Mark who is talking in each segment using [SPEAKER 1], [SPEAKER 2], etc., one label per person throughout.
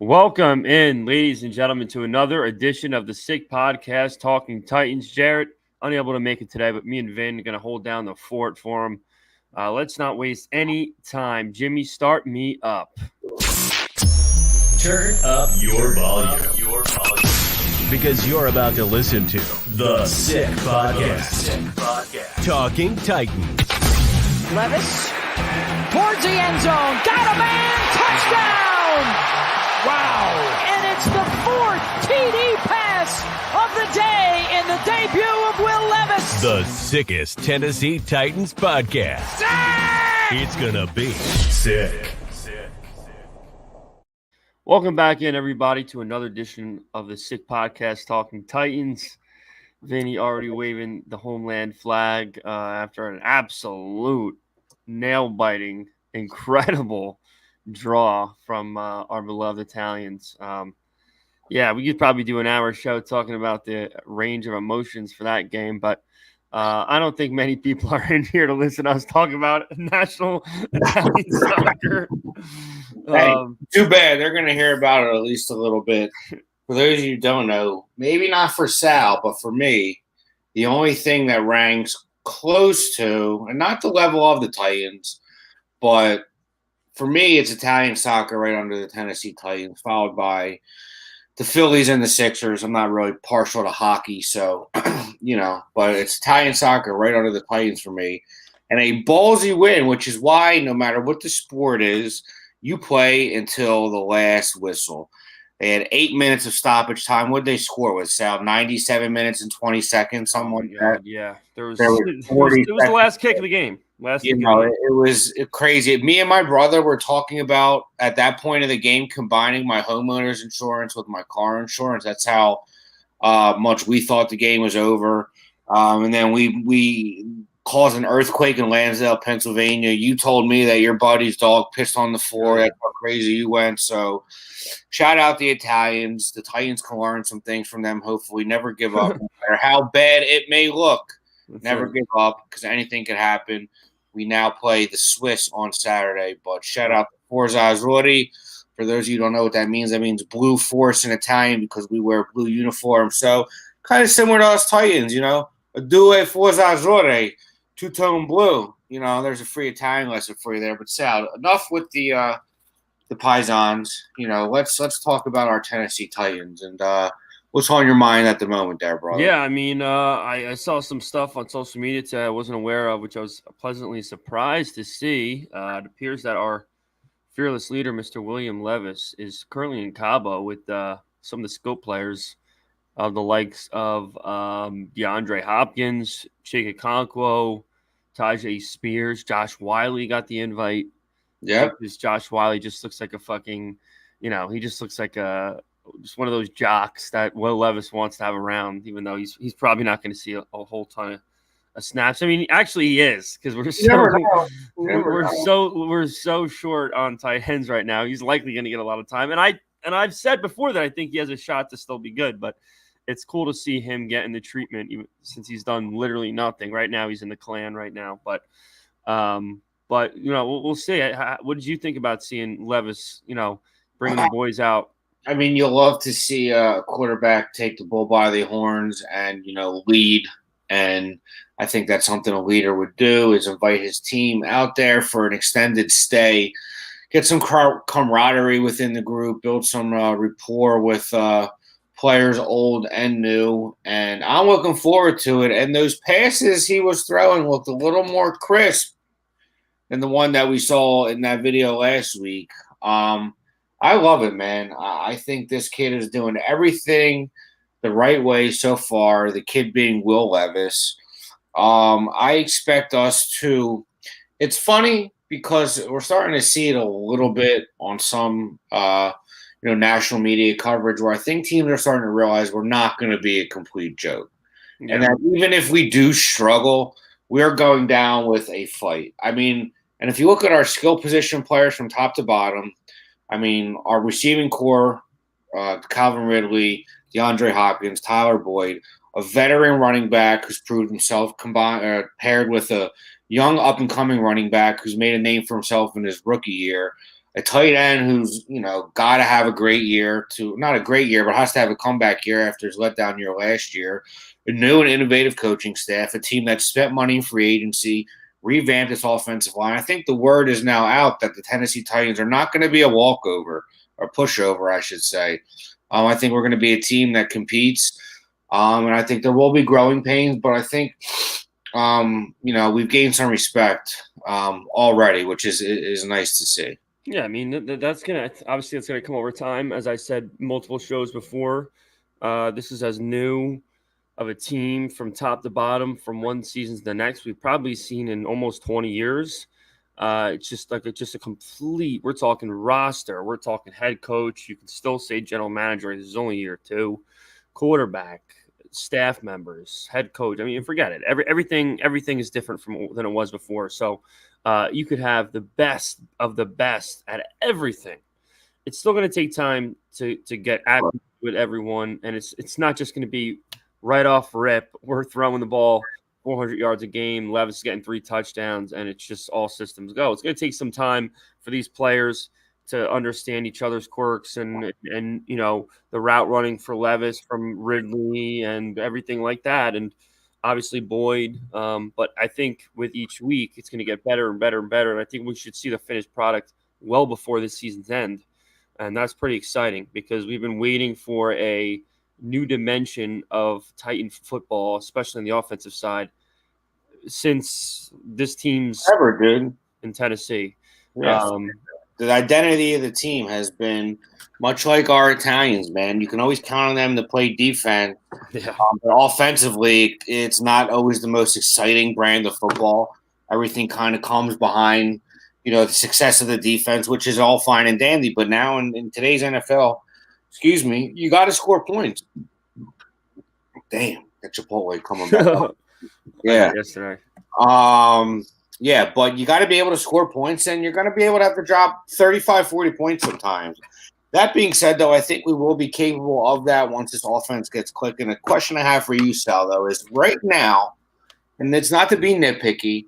[SPEAKER 1] Welcome in, ladies and gentlemen, to another edition of the Sick Podcast, Talking Titans. Jarrett, unable to make it today, but me and Vin are going to hold down the fort for him. Let's not waste any time. Jimmy, start me up.
[SPEAKER 2] Turn up your volume. Because you're about to listen to the Sick Podcast. Talking Titans.
[SPEAKER 3] Levis towards the end zone. Got a man. Touchdown. Wow. And it's the fourth TD pass of the day in the debut of Will Levis.
[SPEAKER 2] The sickest Tennessee Titans podcast. Sick! It's going to be sick.
[SPEAKER 1] Welcome back in, everybody, to another edition of the Sick Podcast, Talking Titans. Vinny already waving the homeland flag after an absolute nail-biting, incredible draw from our beloved Italians. We could probably do an hour show talking about the range of emotions for that game, but I don't think many people are in here to listen to us talk about national Italian soccer.
[SPEAKER 4] Hey, too bad. They're going to hear about it at least a little bit. For those of you who don't know, maybe not for Sal, but for me, the only thing that ranks close to, and not the level of the Titans, but for me, it's Italian soccer right under the Tennessee Titans, followed by the Phillies and the Sixers. I'm not really partial to hockey, so, but it's Italian soccer right under the Titans for me. And a ballsy win, which is why no matter what the sport is, you play until the last whistle. They had 8 minutes of stoppage time. What did they score with, Sal? 97 minutes and 20 seconds, something like that?
[SPEAKER 1] Yeah. It was the last kick of the game.
[SPEAKER 4] It was crazy. Me and my brother were talking about, at that point of the game, combining my homeowner's insurance with my car insurance. That's how much we thought the game was over. And then we caused an earthquake in Lansdale, Pennsylvania. You told me that your buddy's dog pissed on the floor. That's how crazy you went. So shout out the Italians. The Titans can learn some things from them, hopefully. Never give up, no matter how bad it may look. Never give up, because anything could happen. We now play the Swiss on Saturday, but shout out to Forza Azzurri. For those of you who don't know what that means blue force in Italian because we wear blue uniforms. So kind of similar to us Titans, a due Forza Azzurri, two-tone blue. There's a free Italian lesson for you there. But Sal, enough with the Paisans. Let's talk about our Tennessee Titans and what's on your mind at the moment there, brother?
[SPEAKER 1] Yeah, I saw some stuff on social media today I wasn't aware of, which I was pleasantly surprised to see. It appears that our fearless leader, Mr. Will Levis, is currently in Cabo with some of the skill players of the likes of DeAndre Hopkins, Chika Okonkwo, Tajay Spears, Josh Wiley got the invite.
[SPEAKER 4] Yeah,
[SPEAKER 1] because Josh Wiley just looks like a fucking, he just looks like just one of those jocks that Will Levis wants to have around, even though he's probably not going to see a whole ton of snaps. I mean, actually he is, because we're so short on tight ends right now. He's likely going to get a lot of time. And I've said before that I think he has a shot to still be good, but it's cool to see him getting the treatment even since he's done literally nothing. Right now he's in the clan right now, but we'll see. What did you think about seeing Levis, bringing the boys out?
[SPEAKER 4] I mean, you'll love to see a quarterback take the bull by the horns and, lead. And I think that's something a leader would do, is invite his team out there for an extended stay, get some camaraderie within the group, build some rapport with players old and new. And I'm looking forward to it. And those passes he was throwing looked a little more crisp than the one that we saw in that video last week. I love it, man. I think this kid is doing everything the right way so far, the kid being Will Levis. I expect us to – it's funny because we're starting to see it a little bit on some national media coverage where I think teams are starting to realize we're not going to be a complete joke. Yeah. And that even if we do struggle, we're going down with a fight. I mean, and if you look at our skill position players from top to bottom, our receiving core, Calvin Ridley, DeAndre Hopkins, Tyler Boyd, a veteran running back who's proved himself paired with a young up-and-coming running back who's made a name for himself in his rookie year. a tight end who's, got to have a great year not a great year, but has to have a comeback year after his letdown year last year, a new and innovative coaching staff, a team that spent money in free agency, revamped its offensive line. I think the word is now out that the Tennessee Titans are not going to be a walkover or pushover, I should say. I think we're going to be a team that competes, and I think there will be growing pains, but I think we've gained some respect already, which is nice to see.
[SPEAKER 1] Yeah, I mean that's gonna come over time. As I said multiple shows before, this is as new of a team from top to bottom from one season to the next we've probably seen in almost 20 years. It's just a complete. We're talking roster. We're talking head coach. You can still say general manager. This is only year two. Quarterback, staff members, head coach. I mean, forget it. Everything is different than it was before. So you could have the best of the best at everything. It's still going to take time to get accurate with everyone, and it's not just going to be right off rip. We're throwing the ball 400 yards a game. Levis is getting 3 touchdowns, and it's just all systems go. It's going to take some time for these players to understand each other's quirks and the route running for Levis from Ridley and everything like that, and obviously Boyd. But I think with each week, it's going to get better and better and better, and I think we should see the finished product well before this season's end, and that's pretty exciting because we've been waiting for a new dimension of Titan football, especially on the offensive side, since this team's
[SPEAKER 4] ever, dude,
[SPEAKER 1] in Tennessee.
[SPEAKER 4] Yes. The identity of the team has been much like our Italians, man. You can always count on them to play defense.
[SPEAKER 1] Yeah.
[SPEAKER 4] But offensively, it's not always the most exciting brand of football. Everything kind of comes behind, the success of the defense, which is all fine and dandy. But now in today's NFL, you got to score points. Damn, that Chipotle coming back. Yeah.
[SPEAKER 1] Yesterday.
[SPEAKER 4] Yeah, but you got to be able to score points, and you're going to be able to have to drop 35, 40 points sometimes. That being said, though, I think we will be capable of that once this offense gets clicking. A question I have for you, Sal, though, is right now, and it's not to be nitpicky,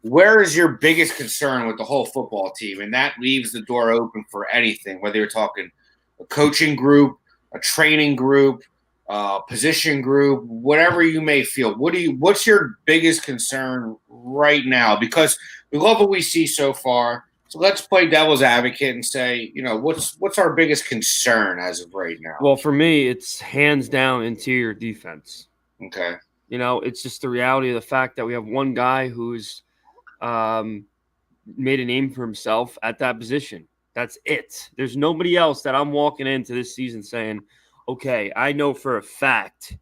[SPEAKER 4] where is your biggest concern with the whole football team? And that leaves the door open for anything, whether you're talking a coaching group, a training group, position group, whatever you may feel. What's your biggest concern right now? Because we love what we see so far. So let's play devil's advocate and say, what's our biggest concern as of right now?
[SPEAKER 1] Well, for me, it's hands down interior defense.
[SPEAKER 4] Okay.
[SPEAKER 1] It's just the reality of the fact that we have one guy who's made a name for himself at that position. That's it. There's nobody else that I'm walking into this season saying, okay, I know for a fact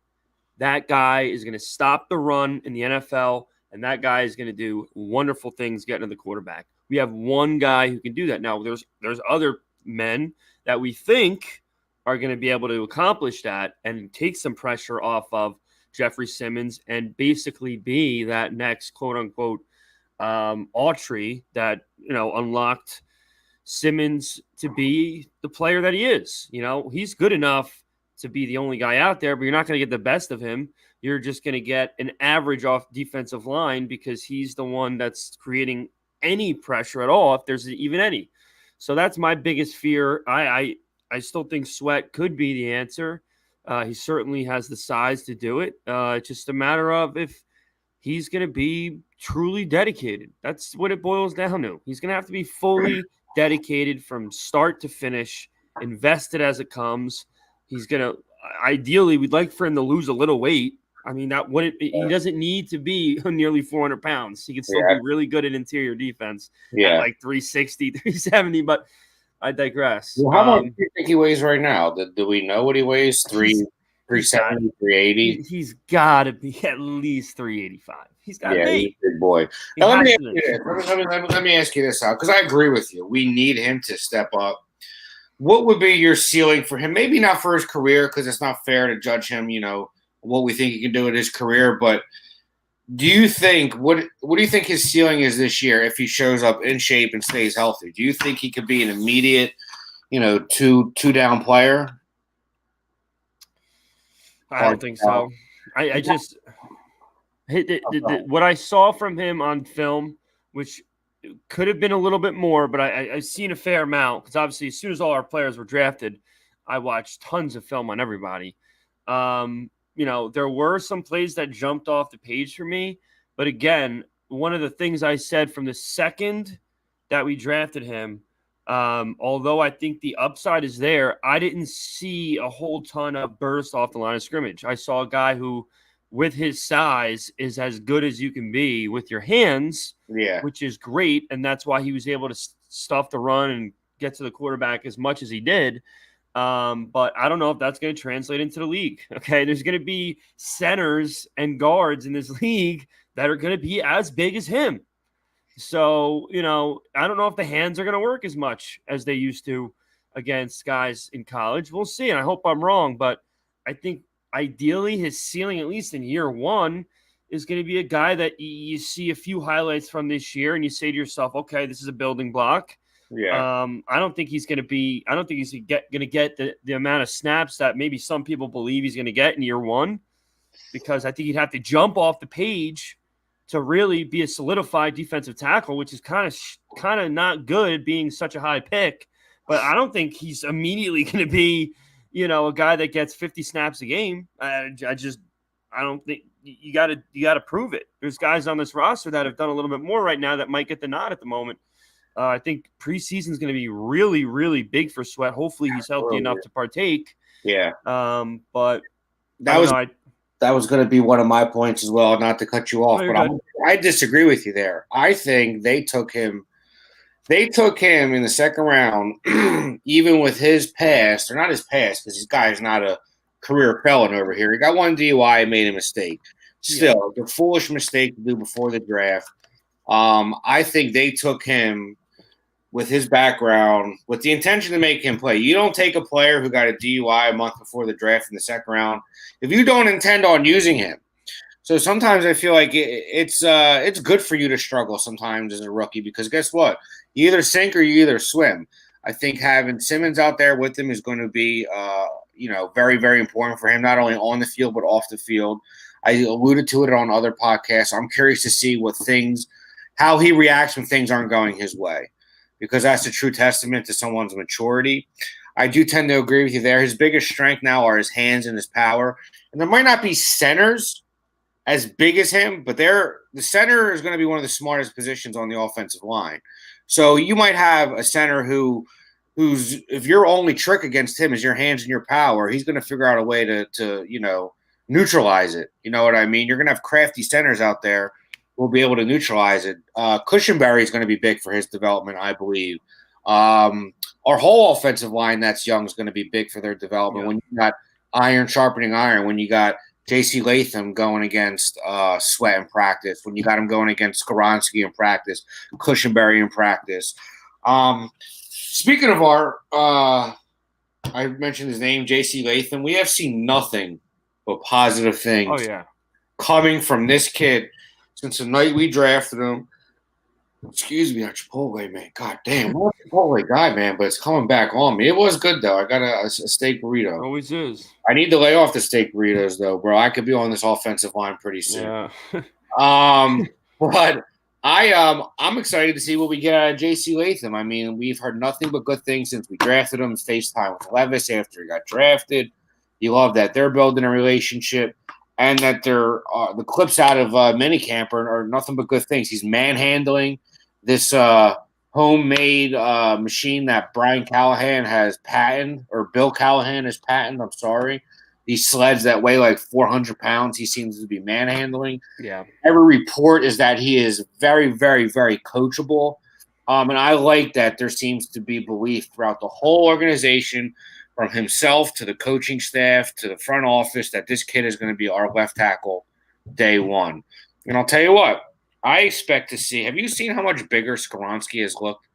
[SPEAKER 1] that guy is going to stop the run in the NFL, and that guy is going to do wonderful things getting to the quarterback. We have one guy who can do that. Now, there's other men that we think are going to be able to accomplish that and take some pressure off of Jeffrey Simmons and basically be that next quote-unquote Autry that, unlocked Simmons to be the player that he is. He's good enough to be the only guy out there, but you're not going to get the best of him. You're just going to get an average off defensive line because he's the one that's creating any pressure at all, if there's even any. So that's my biggest fear. I still think Sweat could be the answer. He certainly has the size to do it. It's just a matter of if he's going to be truly dedicated. That's what it boils down to. He's going to have to be fully dedicated from start to finish, invested as it comes. He's going to – ideally, we'd like for him to lose a little weight. I mean, he doesn't need to be nearly 400 pounds. He can still be really good at interior defense at like 360, 370, but I digress.
[SPEAKER 4] Well, how much do you think he weighs right now? Do we know what he weighs? 370, 380?
[SPEAKER 1] He's got to be at least 385. He's got to be.
[SPEAKER 4] He's a big boy. Now, let me ask you this, Al, because I agree with you. We need him to step up. What would be your ceiling for him? Maybe not for his career, because it's not fair to judge him, what we think he can do in his career. But do you think what do you think his ceiling is this year if he shows up in shape and stays healthy? Do you think he could be an immediate, two down player?
[SPEAKER 1] I don't think so. I just what I saw from him on film, which could have been a little bit more, but I've seen a fair amount because obviously as soon as all our players were drafted, I watched tons of film on everybody. There were some plays that jumped off the page for me, but again, one of the things I said from the second that we drafted him, although I think the upside is there, I didn't see a whole ton of burst off the line of scrimmage. I saw a guy who, with his size, is as good as you can be with your hands, which is great. And that's why he was able to stuff the run and get to the quarterback as much as he did. But I don't know if that's going to translate into the league. Okay. There's going to be centers and guards in this league that are going to be as big as him. So, I don't know if the hands are going to work as much as they used to against guys in college. We'll see. And I hope I'm wrong, but I think ideally his ceiling, at least in year one, is going to be a guy that you see a few highlights from this year and you say to yourself, okay, this is a building block.
[SPEAKER 4] Yeah.
[SPEAKER 1] I don't think he's going to get the amount of snaps that maybe some people believe he's going to get in year one, because I think he'd have to jump off the page to really be a solidified defensive tackle, which is kind of not good being such a high pick. But I don't think he's immediately going to be, a guy that gets 50 snaps a game. I don't think you got to prove it. There's guys on this roster that have done a little bit more right now that might get the nod at the moment. I think preseason is going to be really, really big for Sweat. Hopefully he's healthy enough to partake.
[SPEAKER 4] Yeah.
[SPEAKER 1] But
[SPEAKER 4] that was going to be one of my points as well, not to cut you off, but I disagree with you there. I think they took him in the second round, even with his past, or not his past, because this guy is not a career felon over here. He got one DUI and made a mistake. Still, the foolish mistake to do before the draft. I think they took him with his background, with the intention to make him play. You don't take a player who got a DUI a month before the draft in the second round if you don't intend on using him. So sometimes I feel like it's good for you to struggle sometimes as a rookie, because guess what? You either sink or you either swim. I think having Simmons out there with him is going to be very, very important for him, not only on the field but off the field. I alluded to it on other podcasts. I'm curious to see how he reacts when things aren't going his way, because that's a true testament to someone's maturity. I do tend to agree with you there. His biggest strength now are his hands and his power. And there might not be centers as big as him, but the center is going to be one of the smartest positions on the offensive line. So you might have a center who's if your only trick against him is your hands and your power, he's going to figure out a way to neutralize it. You know what I mean? You're going to have crafty centers out there who will be able to neutralize it. Cushenberry is going to be big for his development, I believe. Our whole offensive line that's young is going to be big for their development. Yeah. When you got iron sharpening iron, when you got J.C. Latham going against Sweat in practice, when you got him going against Skoronski in practice, Cushenberry in practice. Speaking of I mentioned his name, J.C. Latham. We have seen nothing but positive things coming from this kid since the night we drafted him. Excuse me, that Chipotle, man. God damn, I'm not a Chipotle guy, man, but it's coming back on me. It was good, though. I got a steak burrito.
[SPEAKER 1] Always is.
[SPEAKER 4] I need to lay off the steak burritos, though, bro. I could be on this offensive line pretty soon.
[SPEAKER 1] Yeah.
[SPEAKER 4] But I'm excited to see what we get out of J.C. Latham. I mean, we've heard nothing but good things since we drafted him. FaceTime with Levis after he got drafted. You love that they're building a relationship. And that they're the clips out of minicamp are nothing but good things. He's manhandling this homemade machine that Brian Callahan has patented, or Bill Callahan has patented. I'm sorry. These sleds that weigh like 400 pounds, he seems to be manhandling.
[SPEAKER 1] Yeah.
[SPEAKER 4] Every report is that he is very, very, very coachable. And I like that there seems to be belief throughout the whole organization, from himself to the coaching staff to the front office, that this kid is going to be our left tackle day one. And I'll tell you what, I expect to see – have you seen how much bigger Skoronski has looked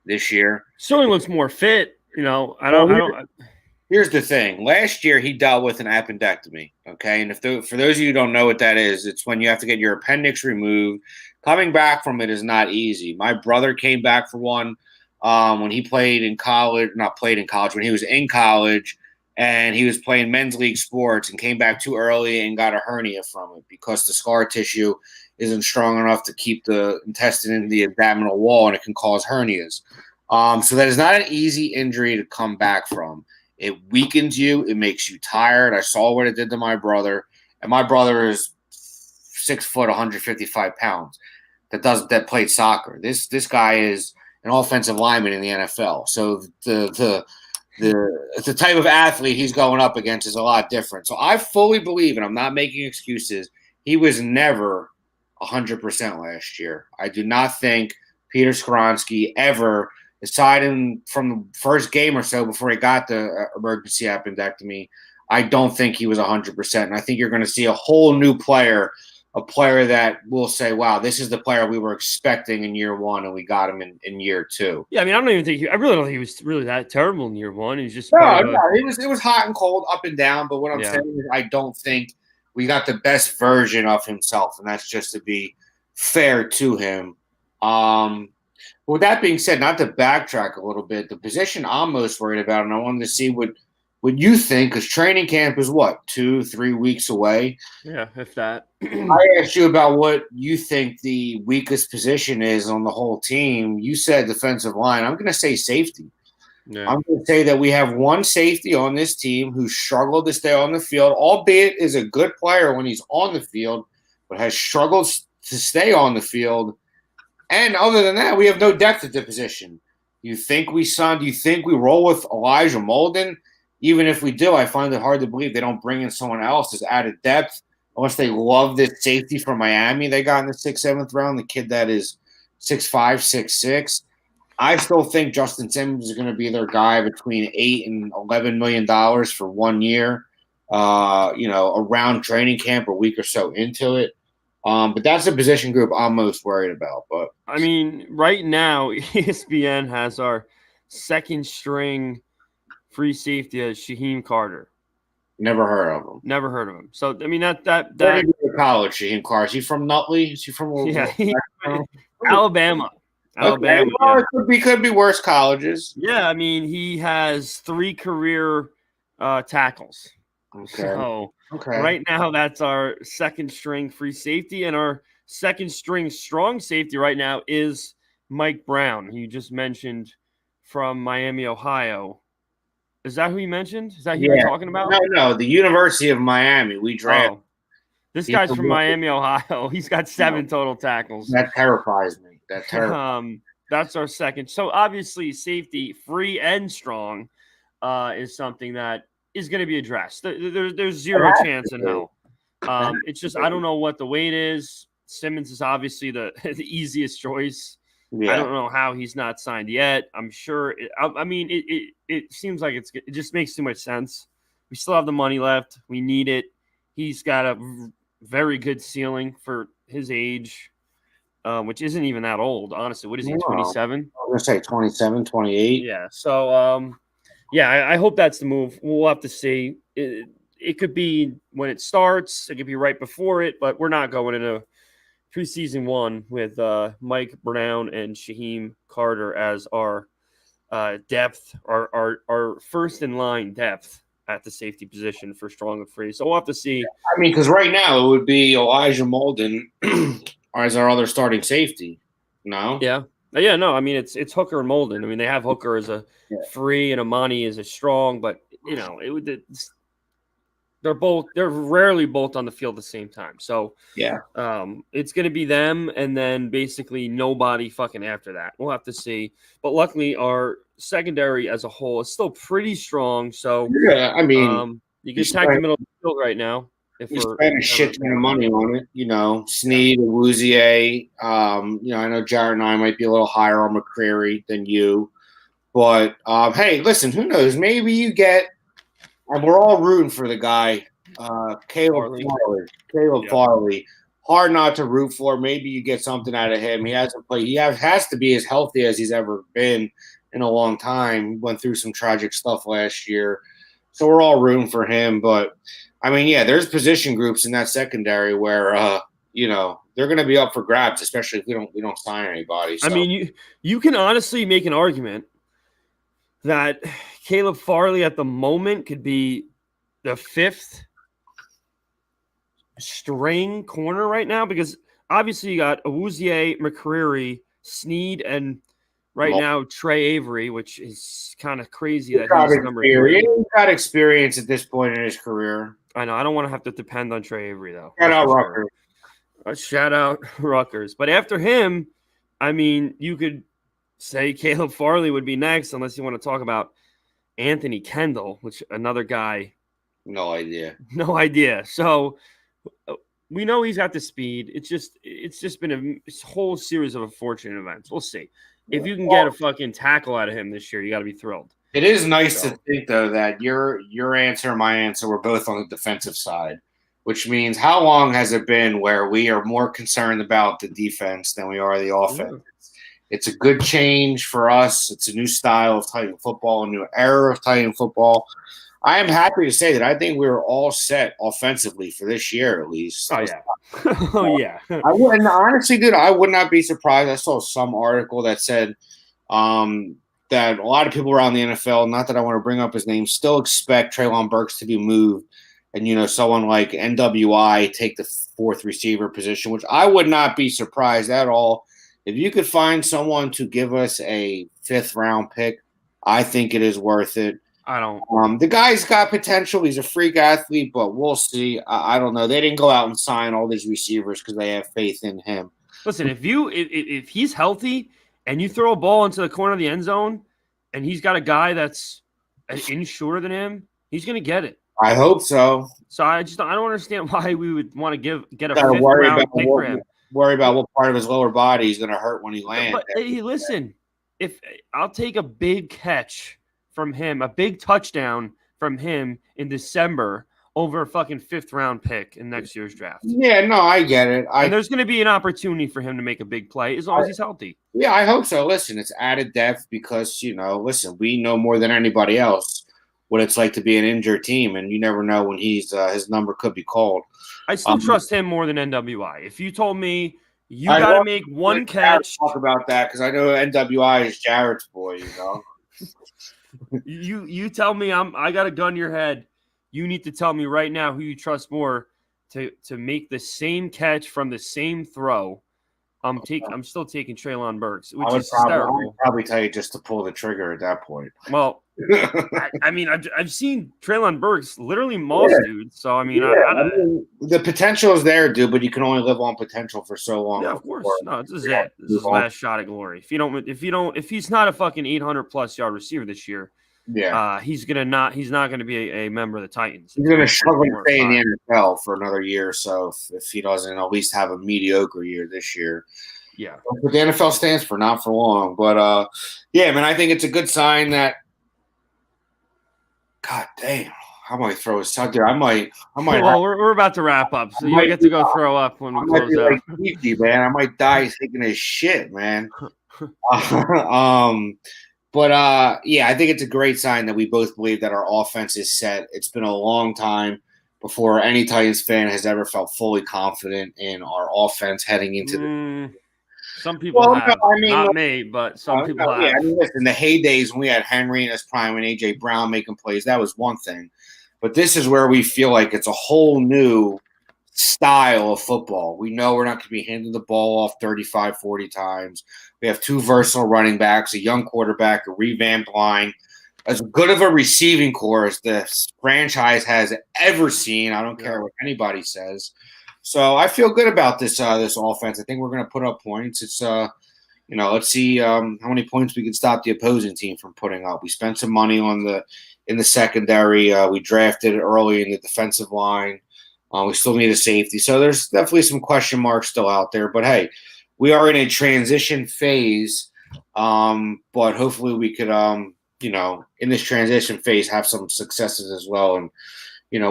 [SPEAKER 4] this year?
[SPEAKER 1] Certainly looks more fit.
[SPEAKER 4] Here's the thing. Last year he dealt with an appendectomy, okay? And for those of you who don't know what that is, it's when you have to get your appendix removed. Coming back from it is not easy. My brother came back for one. When he played in college, when he was in college, and he was playing men's league sports and came back too early and got a hernia from it because the scar tissue isn't strong enough to keep the intestine in the abdominal wall, and it can cause hernias. So that is not an easy injury to come back from. It weakens you. It makes you tired. I saw what it did to my brother, and my brother is 6 foot, 155 pounds. That played soccer. This guy is an offensive lineman in the NFL. So the type of athlete he's going up against is a lot different. So I fully believe, and I'm not making excuses, he was never 100% last year. I do not think Peter Skoronski ever, aside from the first game or so before he got the emergency appendectomy, I don't think he was 100%. And I think you're going to see a whole new player, a player that will say, wow, this is the player we were expecting in year one, and we got him in year two.
[SPEAKER 1] Yeah, I mean, I really don't think he was really that terrible in year one. He was just
[SPEAKER 4] it was hot and cold, up and down. But what I'm saying is I don't think we got the best version of himself, and that's just to be fair to him. With that being said, not to backtrack a little bit, the position I'm most worried about, and I wanted to see what you think, because training camp is what, 2-3 weeks away?
[SPEAKER 1] Yeah, if that.
[SPEAKER 4] I asked you about what you think the weakest position is on the whole team. You said defensive line. I'm going to say safety. Yeah. I'm going to say that we have one safety on this team who struggled to stay on the field, albeit is a good player when he's on the field, but has struggled to stay on the field. And other than that, we have no depth at the position. You think we roll with Elijah Molden? Even if we do, I find it hard to believe they don't bring in someone else as added depth, unless they love this safety from Miami they got in the 6th, 7th round, the kid that is 6'5", 6'6". I still think Justin Simmons is going to be their guy between $8 and $11 million for 1 year, around training camp, a week or so into it. But that's a position group I'm most worried about. But
[SPEAKER 1] I mean, right now, ESPN has our second string free safety as Shaheem Carter.
[SPEAKER 4] Never heard of him.
[SPEAKER 1] So I mean that
[SPEAKER 4] Where did he go to college? Shaheem Carter. Is he from Nutley? Is he from
[SPEAKER 1] Alabama?
[SPEAKER 4] Okay. Well, it could be worse colleges.
[SPEAKER 1] Yeah, I mean he has 3 career tackles.
[SPEAKER 4] Okay.
[SPEAKER 1] So right now that's our second string free safety, and our second string strong safety right now is Mike Brown, who you just mentioned from Miami, Ohio. Is that who you mentioned? Is that who you're talking about?
[SPEAKER 4] No, the University of Miami. We drafted.
[SPEAKER 1] This guy's from Miami, Ohio. He's got 7 total tackles.
[SPEAKER 4] That terrifies me.
[SPEAKER 1] That's our second. So obviously, safety, free and strong, is something that is going to be addressed. There's zero chance in hell. It's just I don't know what the weight is. Simmons is obviously the easiest choice. Yeah. I don't know how he's not signed yet. I'm sure. It seems like it just makes too much sense. We still have the money left. We need it. He's got a very good ceiling for his age, which isn't even that old, honestly. What is he, 27?
[SPEAKER 4] I was going to say 27, 28.
[SPEAKER 1] Yeah. So, I hope that's the move. We'll have to see. It could be when it starts. It could be right before it, but we're not going into preseason 1 with Mike Brown and Shaheem Carter as our depth, our first in line depth at the safety position for strong and free. So we'll have to see.
[SPEAKER 4] I mean, because right now it would be Elijah Molden as our other starting safety. No?
[SPEAKER 1] Yeah. No, I mean, it's Hooker and Molden. I mean, they have Hooker as a free and Amani as a strong, but, they're rarely both on the field at the same time. So it's going to be them and then basically nobody fucking after that. We'll have to see. But luckily our secondary as a whole is still pretty strong. So
[SPEAKER 4] I mean,
[SPEAKER 1] you can attack the middle of the field right now.
[SPEAKER 4] If we spend a shit ton of money on it, Snead, Awuzie. I know Jared and I might be a little higher on McCreary than you, but hey, listen, who knows? Maybe you get. And we're all rooting for the guy, Caleb Farley. Hard not to root for. Maybe you get something out of him. He hasn't played. He has to be as healthy as he's ever been in a long time. He went through some tragic stuff last year. So we're all rooting for him. But, I mean, there's position groups in that secondary where, they're going to be up for grabs, especially if we don't sign anybody. So.
[SPEAKER 1] I mean, you can honestly make an argument that Caleb Farley at the moment could be the 5th string corner right now, because obviously you got Awuzie, McCreary, Snead, and right now Trey Avery, which is kind of crazy that he's number 3.
[SPEAKER 4] He's got experience at this point in his career.
[SPEAKER 1] I know. I don't want to have to depend on Trey Avery, though.
[SPEAKER 4] Shout out Rutgers.
[SPEAKER 1] Shout out Rutgers. But after him, I mean, you could say Caleb Farley would be next, unless you want to talk about Anthony Kendall, which another guy.
[SPEAKER 4] No idea.
[SPEAKER 1] No idea. So we know he's got the speed. It's just been a whole series of unfortunate events. We'll see. If you can get a fucking tackle out of him this year, you got to be thrilled.
[SPEAKER 4] It is nice to think, though, that your answer and my answer were both on the defensive side, which means how long has it been where we are more concerned about the defense than we are the offense? Yeah. It's a good change for us. It's a new style of Titan football, a new era of Titan football. I am happy to say that I think we're all set offensively for this year, at least.
[SPEAKER 1] Oh, yeah. Oh, yeah.
[SPEAKER 4] And honestly, dude, I would not be surprised. I saw some article that said that a lot of people around the NFL, not that I want to bring up his name, still expect Treylon Burks to be moved and, someone like NWI take the 4th receiver position, which I would not be surprised at all. If you could find someone to give us a 5th-round pick, I think it is worth it.
[SPEAKER 1] I don't.
[SPEAKER 4] The guy's got potential. He's a freak athlete, but we'll see. I don't know. They didn't go out and sign all these receivers because they have faith in him.
[SPEAKER 1] Listen, if he's healthy and you throw a ball into the corner of the end zone and he's got a guy that's an inch shorter than him, he's going to get it.
[SPEAKER 4] I hope so.
[SPEAKER 1] So I don't understand why we would want to get a 5th-round pick for him.
[SPEAKER 4] Worry about what part of his lower body is going to hurt when he lands.
[SPEAKER 1] But hey, listen, if I'll take a big catch from him, a big touchdown from him in December over a fucking 5th-round pick in next year's draft.
[SPEAKER 4] Yeah, no, I get it.
[SPEAKER 1] And there's going to be an opportunity for him to make a big play as long as he's healthy.
[SPEAKER 4] Yeah, I hope so. Listen, it's added depth because, listen, we know more than anybody else what it's like to be an injured team, and you never know when his number could be called.
[SPEAKER 1] I still trust him more than NWI. If you told me you got to make one catch.
[SPEAKER 4] Talk about that because I know NWI is Jared's boy,
[SPEAKER 1] You tell me I got a gun to your head. You need to tell me right now who you trust more to make the same catch from the same throw. I'm still taking Treylon Burks, which is hysterical.
[SPEAKER 4] I would probably tell you just to pull the trigger at that point.
[SPEAKER 1] Well, I mean, I've seen Treylon Burks literally maul dudes. So I mean,
[SPEAKER 4] the potential is there, dude, but you can only live on potential for so long.
[SPEAKER 1] Yeah, of course. No, this is it. This is his last shot at glory. If he's not a fucking 800+ yard receiver this year, he's not going to be a member of the Titans.
[SPEAKER 4] He's going to struggle to stay in the NFL for another year or so if he doesn't at least have a mediocre year this year.
[SPEAKER 1] Yeah,
[SPEAKER 4] that's what the NFL stands for, not for long. But yeah, man, I think it's a good sign that. God damn, I might throw a shot there. I might.
[SPEAKER 1] Well, we're about to wrap up, so you get to go throw up when we close out.
[SPEAKER 4] Man, I might die thinking of shit, man. But yeah, I think it's a great sign that we both believe that our offense is set. It's been a long time before any Titans fan has ever felt fully confident in our offense heading into the.
[SPEAKER 1] Some people have. Not me, but some people have.
[SPEAKER 4] Yeah, I mean, listen, the heydays when we had Henry in his prime and A.J. Brown making plays, that was one thing. But this is where we feel like it's a whole new style of football. We know we're not going to be handing the ball off 35, 40 times. We have 2 versatile running backs, a young quarterback, a revamped line, as good of a receiving corps as this franchise has ever seen. I don't care what anybody says. So I feel good about this offense. I think we're going to put up points. It's let's see how many points we can stop the opposing team from putting up. We spent some money in the secondary. We drafted early in the defensive line. We still need a safety. So there's definitely some question marks still out there. But hey, we are in a transition phase. But hopefully we could in this transition phase have some successes as well and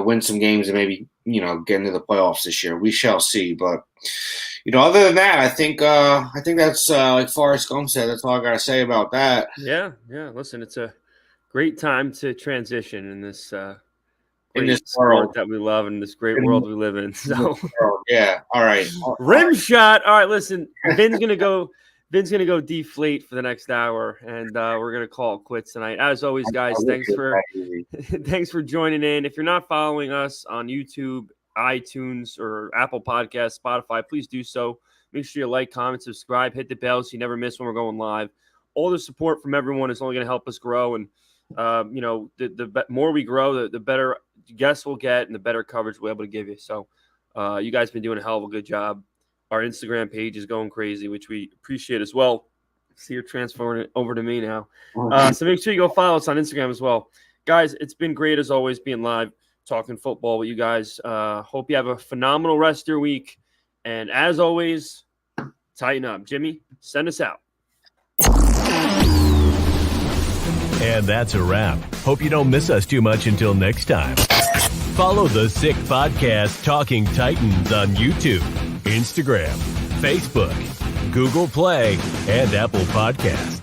[SPEAKER 4] win some games and maybe, get into the playoffs this year. We shall see. But, other than that, I think that's like Forrest Gump said, that's all I got to say about that.
[SPEAKER 1] Yeah. Yeah. Listen, it's a great time to transition in this
[SPEAKER 4] world
[SPEAKER 1] that we love and this great world we live in. So,
[SPEAKER 4] yeah. All right.
[SPEAKER 1] Rim shot. All right. Listen, Vin's going to go deflate for the next hour, and we're going to call it quits tonight. As always, guys, thanks for joining in. If you're not following us on YouTube, iTunes, or Apple Podcasts, Spotify, please do so. Make sure you like, comment, subscribe, hit the bell so you never miss when we're going live. All the support from everyone is only going to help us grow. And, the more we grow, the better guests we'll get and the better coverage we're able to give you. So you guys have been doing a hell of a good job. Our Instagram page is going crazy, which we appreciate as well. See, you're transferring it over to me now. So make sure you go follow us on Instagram as well. Guys, it's been great as always being live, talking football with you guys. Hope you have a phenomenal rest of your week. And as always, tighten up. Jimmy, send us out.
[SPEAKER 2] And that's a wrap. Hope you don't miss us too much until next time. Follow the Sick Podcast Talking Titans on YouTube, Instagram, Facebook, Google Play, and Apple Podcasts.